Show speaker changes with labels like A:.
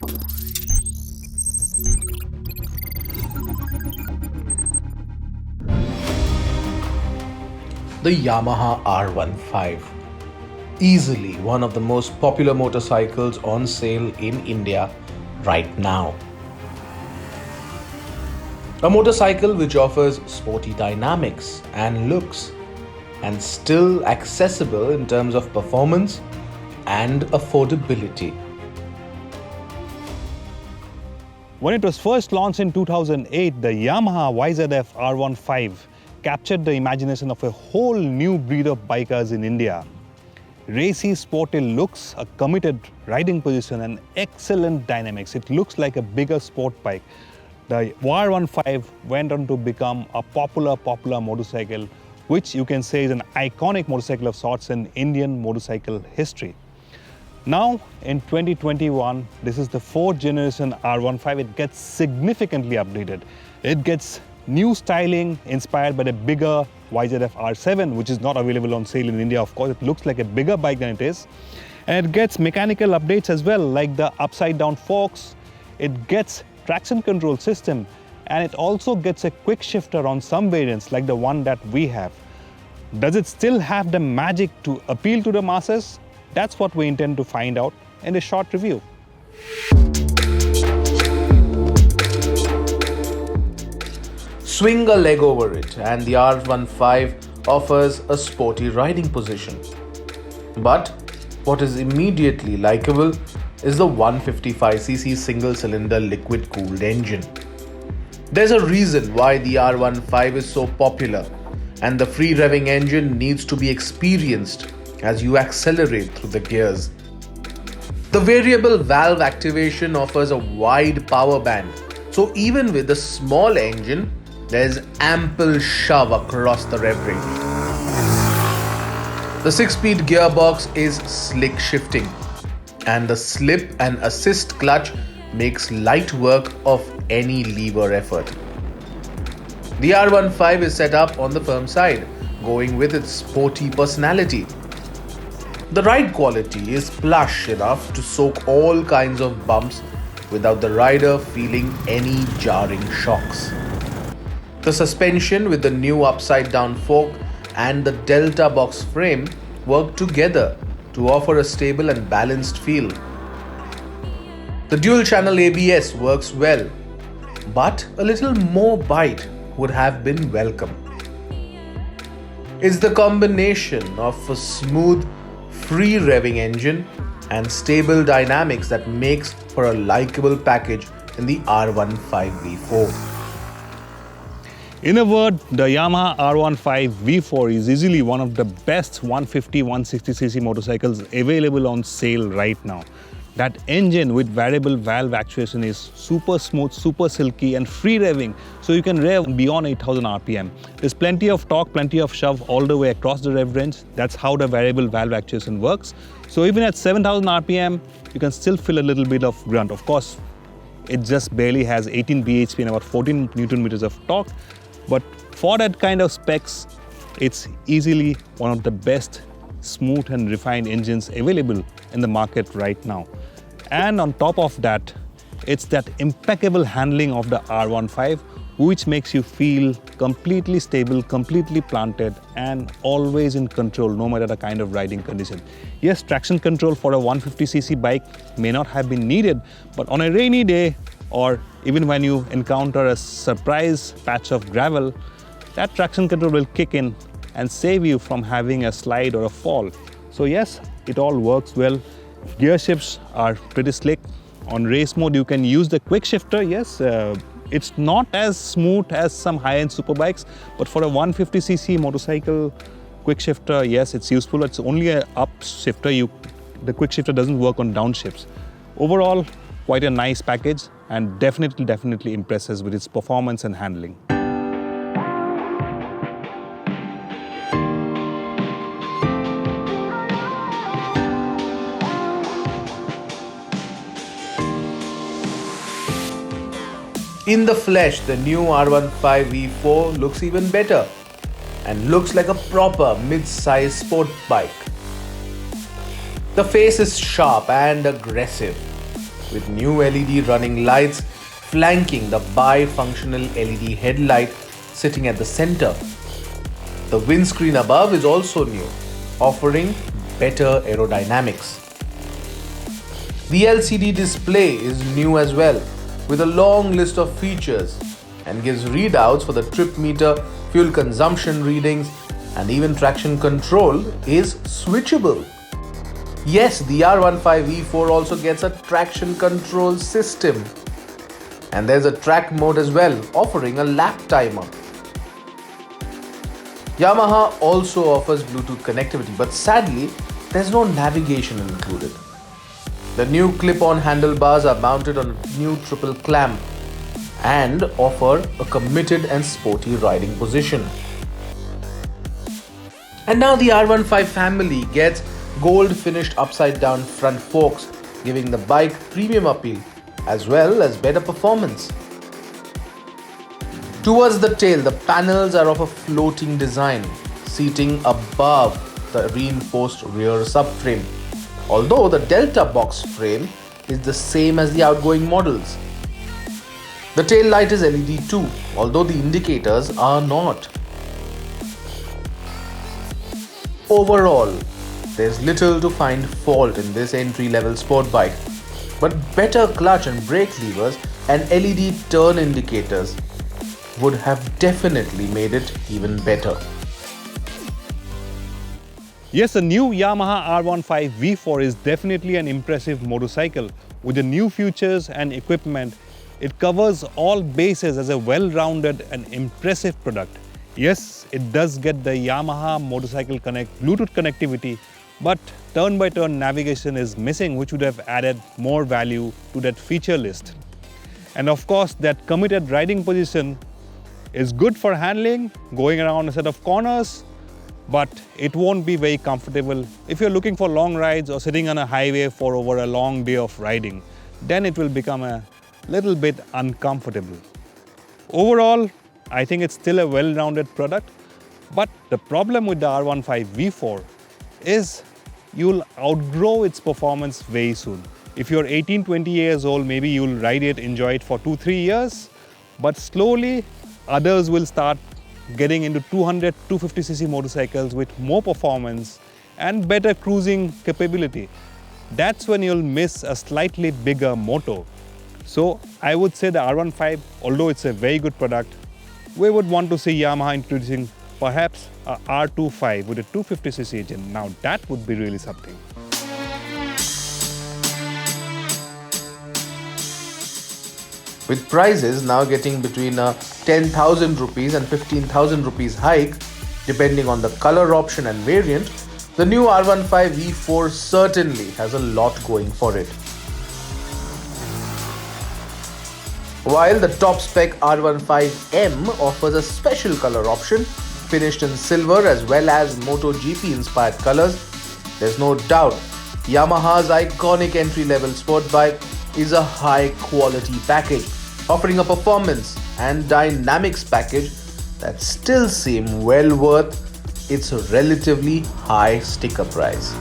A: The Yamaha R15, easily one of the most popular motorcycles on sale in India right now. A motorcycle which offers sporty dynamics and looks and still accessible in terms of performance and affordability.
B: When it was first launched in 2008, the Yamaha YZF R15 captured the imagination of a whole new breed of bikers in India. Racy, sporty looks, a committed riding position and excellent dynamics. It looks like a bigger sport bike. The R15 went on to become a popular motorcycle, which you can say is an iconic motorcycle of sorts in Indian motorcycle history. Now, in 2021, this is the fourth generation R15. It gets significantly updated. It gets new styling inspired by the bigger YZF R7, which is not available on sale in India. Of course, it looks like a bigger bike than it is. And it gets mechanical updates as well, like the upside down forks. It gets traction control system, and it also gets a quick shifter on some variants like the one that we have. Does it still have the magic to appeal to the masses? That's what we intend to find out in a short review.
A: Swing a leg over it and the R15 offers a sporty riding position. But what is immediately likable is the 155cc single-cylinder liquid-cooled engine. There's a reason why the R15 is so popular, and the free revving engine needs to be experienced as you accelerate through the gears. The variable valve activation offers a wide power band, so even with a small engine, there's ample shove across the rev range. The 6-speed gearbox is slick shifting, and the slip and assist clutch makes light work of any lever effort. The R15 is set up on the firm side, going with its sporty personality. The ride quality is plush enough to soak all kinds of bumps without the rider feeling any jarring shocks. The suspension with the new upside-down fork and the Delta box frame work together to offer a stable and balanced feel. The dual-channel ABS works well, but a little more bite would have been welcome. It's the combination of a smooth, free revving engine and stable dynamics that makes for a likable package in the R15 V4.
B: In a word, the Yamaha R15 V4 is easily one of the best 150-160cc motorcycles available on sale right now. That engine with variable valve actuation is super smooth, super silky and free revving, so you can rev beyond 8000 RPM. There's plenty of torque, plenty of shove all the way across the rev range. That's how the variable valve actuation works. So even at 7000 RPM, you can still feel a little bit of grunt. Of course, it just barely has 18 bhp and about 14 Newton meters of torque. But for that kind of specs, it's easily one of the best smooth and refined engines available in the market right now. And on top of that, it's that impeccable handling of the R15, which makes you feel completely stable, completely planted, and always in control, no matter the kind of riding condition. Yes, traction control for a 150cc bike may not have been needed, but on a rainy day, or even when you encounter a surprise patch of gravel, that traction control will kick in and save you from having a slide or a fall. So yes, it all works well. Gear shifts are pretty slick. On race mode, you can use the quick shifter. Yes, it's not as smooth as some high-end superbikes, but for a 150cc motorcycle, quick shifter, yes, it's useful. It's only an up shifter. The quick shifter doesn't work on downshifts. Overall, quite a nice package, and definitely impresses with its performance and handling.
A: In the flesh, the new R15 V4 looks even better and looks like a proper mid-size sport bike. The face is sharp and aggressive, with new LED running lights flanking the bifunctional LED headlight sitting at the center. The windscreen above is also new, offering better aerodynamics. The LCD display is new as well, with a long list of features, and gives readouts for the trip meter, fuel consumption readings, and even traction control is switchable. Yes, the R15 V4 also gets a traction control system. And there's a track mode as well, offering a lap timer. Yamaha also offers Bluetooth connectivity, but sadly, there's no navigation included. The new clip-on handlebars are mounted on a new triple clamp and offer a committed and sporty riding position. And now the R15 family gets gold finished upside down front forks, giving the bike premium appeal as well as better performance. Towards the tail, the panels are of a floating design, seating above the reinforced rear subframe, although the Delta box frame is the same as the outgoing models. The tail light is LED too, although the indicators are not. Overall, there's little to find fault in this entry-level sport bike, but better clutch and brake levers and LED turn indicators would have definitely made it even better.
B: Yes, the new Yamaha R15 V4 is definitely an impressive motorcycle. With the new features and equipment, it covers all bases as a well-rounded and impressive product. Yes, it does get the Yamaha Motorcycle Connect Bluetooth connectivity, but turn-by-turn navigation is missing, which would have added more value to that feature list. And of course, that committed riding position is good for handling, going around a set of corners, but it won't be very comfortable if you're looking for long rides or sitting on a highway for over a long day of riding. Then it will become a little bit uncomfortable. Overall, I think it's still a well-rounded product, but the problem with the R15 V4 is you'll outgrow its performance very soon. If you're 18-20 years old, maybe you'll ride it, enjoy it for 2-3 years, but slowly others will start getting into 200-250cc motorcycles with more performance and better cruising capability. That's when you'll miss a slightly bigger motor. So I would say the R15, although it's a very good product, we would want to see Yamaha introducing perhaps a R25 with a 250cc engine. Now that would be really something.
A: With prices now getting between 10,000 rupees and 15,000 rupees hike, depending on the color option and variant, the new R15 V4 certainly has a lot going for it. While the top spec R15M offers a special color option, finished in silver as well as MotoGP inspired colors, there's no doubt Yamaha's iconic entry-level sport bike is a high-quality package, offering a performance and dynamics package that still seem well worth its relatively high sticker price.